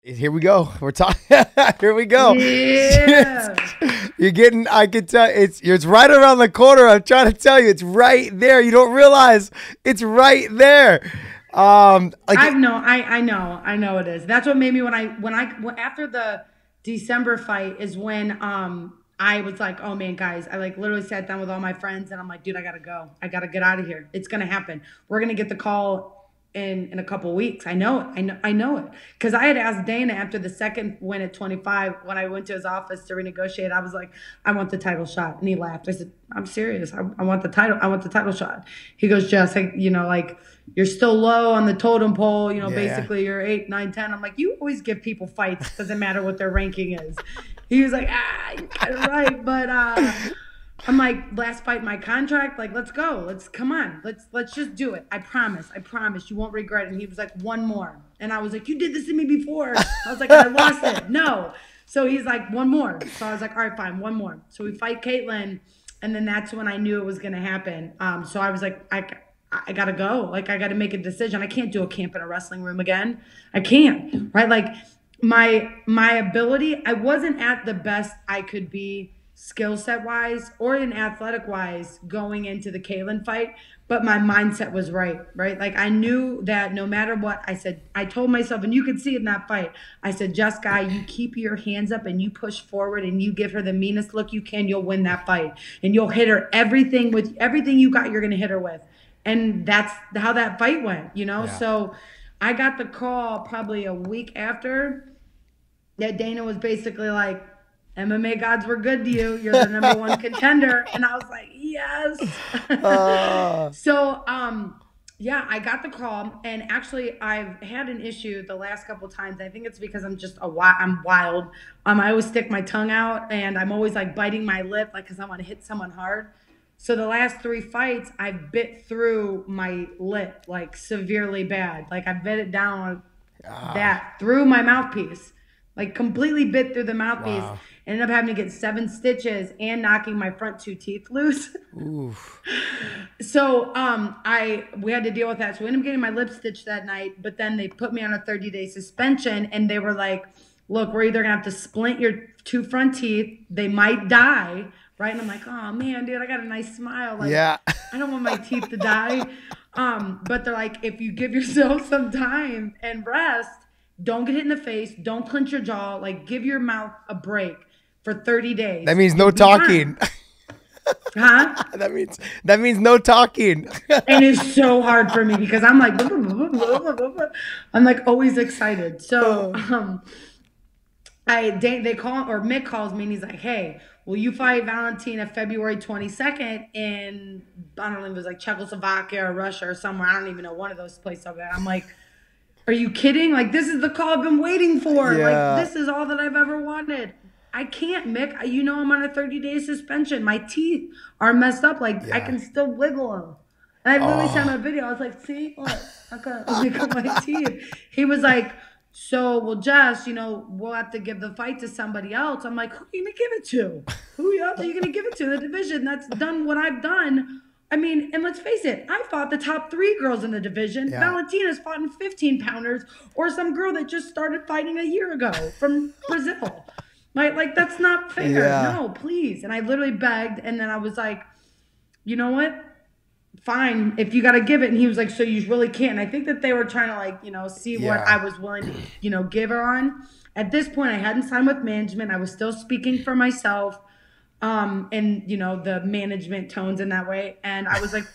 Here we go. We're talking. Here we go. Yeah. You're getting. I can tell it's right around the corner. I'm trying to tell you, it's right there. You don't realize it's right there. Like I know it is. That's what made me after the December fight is when I was like, oh man, guys, I like literally sat down with all my friends and I'm like, dude, I gotta go. I gotta get out of here. It's gonna happen. We're gonna get the call in a couple of weeks. I know it. I know it. Because I had asked Dana after the second win at 25, when I went to his office to renegotiate, I was like, I want the title shot. And he laughed. I said, I'm serious. I want the title. I want the title shot. He goes, Jess, like you're still low on the totem pole. Basically you're 8, 9, 10. I'm like, you always give people fights. Doesn't matter what their ranking is. He was like, you're kind of right. But I'm like, last fight, my contract, like, let's go. Come on. Let's just do it. I promise. You won't regret it. And he was like, one more. And I was like, you did this to me before. I was like, I lost it. No. So he's like, one more. So I was like, all right, fine, one more. So we fight Caitlin. And then that's when I knew it was going to happen. So I was like, I got to go. Like, I got to make a decision. I can't do a camp in a wrestling room again. I can't. Right. Like my ability, I wasn't at the best I could be skill set wise or in athletic wise going into the Caitlin fight, but my mindset was right? Like I knew that no matter what, I told myself, and you could see it in that fight, I said, just guy, you keep your hands up and you push forward and you give her the meanest look you can, you'll win that fight. And you'll hit her with everything you got, you're going to hit her with. And that's how that fight went, Yeah. So I got the call probably a week after that Dana was basically like, MMA gods were good to you. You're the number one contender. And I was like, yes. So, I got the call. And actually, I've had an issue the last couple of times. I think it's because I'm wild. I always stick my tongue out. And I'm always like biting my lip, like, because I want to hit someone hard. So the last 3 fights, I bit through my lip, like severely bad. Like I bit it down through my mouthpiece. Like completely bit through the mouthpiece. Wow. Ended up having to get 7 stitches and knocking my front 2 teeth loose. Oof. So we had to deal with that. So we ended up getting my lip stitched that night, but then they put me on a 30-day suspension and they were like, look, we're either gonna have to splint your 2 front teeth, they might die, right? And I'm like, oh man, dude, I got a nice smile. Like, yeah. I don't want my teeth to die. But they're like, if you give yourself some time and rest, don't get hit in the face, don't clench your jaw, like give your mouth a break for 30 days. That means no talking. Huh? That means no talking. And it's so hard for me because I'm like, I'm like always excited. So Mick calls me and he's like, hey, will you fight Valentina February 22nd in, I don't know if it was like Czechoslovakia or Russia or somewhere. I don't even know, one of those places over there. I'm like, are you kidding? Like, this is the call I've been waiting for. Yeah. Like, this is all that I've ever wanted. I can't, Mick. I'm on a 30-day suspension. My teeth are messed up. Like, I can still wiggle them. And I literally sent him a video. I was like, see? Look, I got my teeth. He was like, so, well, Jess, we'll have to give the fight to somebody else. I'm like, who are you going to give it to? Who else are you going to give it to? The division that's done what I've done. I mean, and let's face it, I fought the top 3 girls in the division. Yeah. Valentina's fought in 15-pounders or some girl that just started fighting a year ago from Brazil. Like, that's not fair. Yeah. No, please. And I literally begged, and then I was like, you know what? Fine, if you got to give it. And he was like, so you really can't. And I think that they were trying to, see what I was willing to, give her on. At this point, I hadn't signed with management. I was still speaking for myself. And the management tones in that way. And I was like,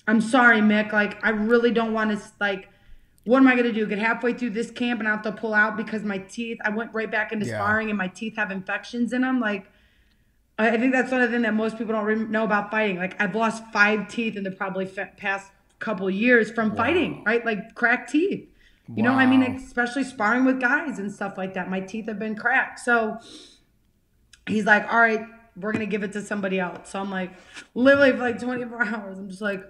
I'm sorry, Mick. Like, I really don't want to, like, what am I going to do? Get halfway through this camp and I have to pull out because my teeth, I went right back into sparring and my teeth have infections in them. Like, I think that's one of the things that most people don't know about fighting. Like, I've lost 5 teeth in the probably past couple of years from fighting, right? Like, cracked teeth. You know what I mean? Especially sparring with guys and stuff like that. My teeth have been cracked. So he's like, all right, we're going to give it to somebody else. So I'm like, literally for like 24 hours, I'm just like,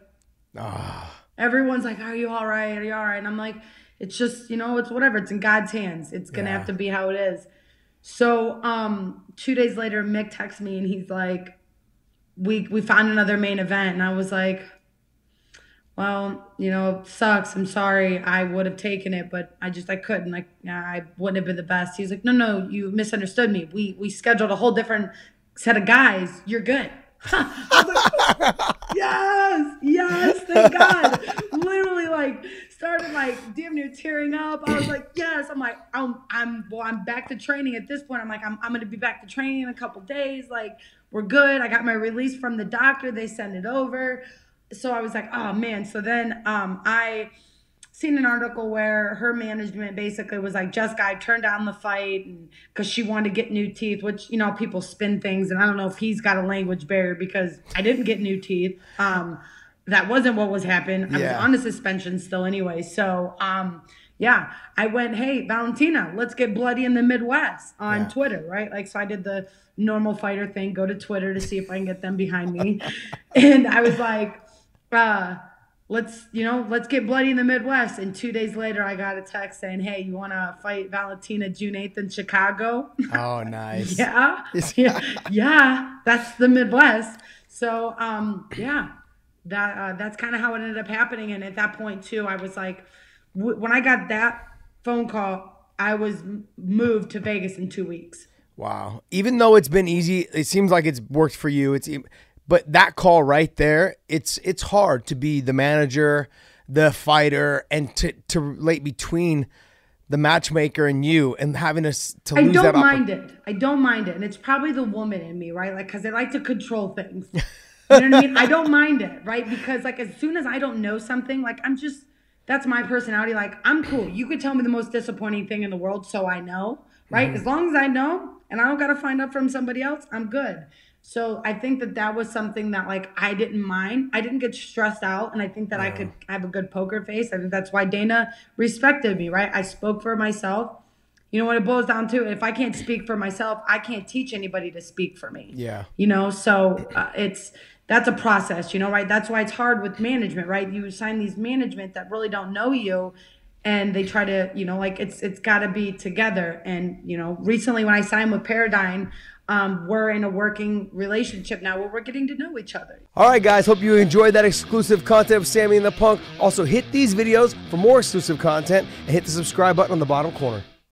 everyone's like, are you all right? Are you all right? And I'm like, it's just, it's whatever. It's in God's hands. It's going to have to be how it is. So 2 days later, Mick texts me and he's like, we found another main event. And I was like, well, you know, it sucks. I'm sorry. I would have taken it, but I couldn't. I wouldn't have been the best. He's like, no, no, you misunderstood me. We scheduled a whole different set of guys. You're good. I was like, yes, yes, thank God. Literally, like, started like damn near tearing up. I was like, yes. I'm like, I'm back to training at this point. I'm gonna be back to training in a couple days. Like, we're good. I got my release from the doctor. They sent it over. So I was like, oh man. So then I seen an article where her management basically was like, Jessica turned down the fight because she wanted to get new teeth, which, you know, people spin things. And I don't know if he's got a language barrier because I didn't get new teeth. That wasn't what was happening. I was on the suspension still anyway. So, yeah, I went, hey, Valentina, let's get bloody in the Midwest on Twitter, right? Like, so I did the normal fighter thing, go to Twitter to see if I can get them behind me. And I was like, let's get bloody in the Midwest. And 2 days later, I got a text saying, hey, you want to fight Valentina June 8th in Chicago? Oh, nice. yeah, that's the Midwest. So, yeah, that's kind of how it ended up happening. And at that point too, I was like, when I got that phone call, I was moved to Vegas in 2 weeks. Wow. Even though it's been easy, it seems like it's worked for you. But that call right there, it's hard to be the manager, the fighter, and to relate between the matchmaker and you, and having to lose that. I don't mind it. I don't mind it. And it's probably the woman in me, right? Like, because I like to control things. You know what I mean? I don't mind it, right? Because like, as soon as I don't know something, like, that's my personality. Like, I'm cool. You could tell me the most disappointing thing in the world, so I know, right? Mm-hmm. As long as I know and I don't got to find out from somebody else, I'm good. So I think that was something that, like, I didn't mind. I didn't get stressed out, and I think that I could have a good poker face. I think that's why Dana respected me, right? I spoke for myself. You know what it boils down to? If I can't speak for myself, I can't teach anybody to speak for me. Yeah. You know, so that's a process, you know, right? That's why it's hard with management, right? You sign these management that really don't know you, and they try to, you know, like, it's got to be together. And, you know, recently when I signed with Paradigm, we're in a working relationship now where we're getting to know each other. All right, guys, hope you enjoyed that exclusive content of Sammy and the Punk. Also, hit these videos for more exclusive content and hit the subscribe button on the bottom corner.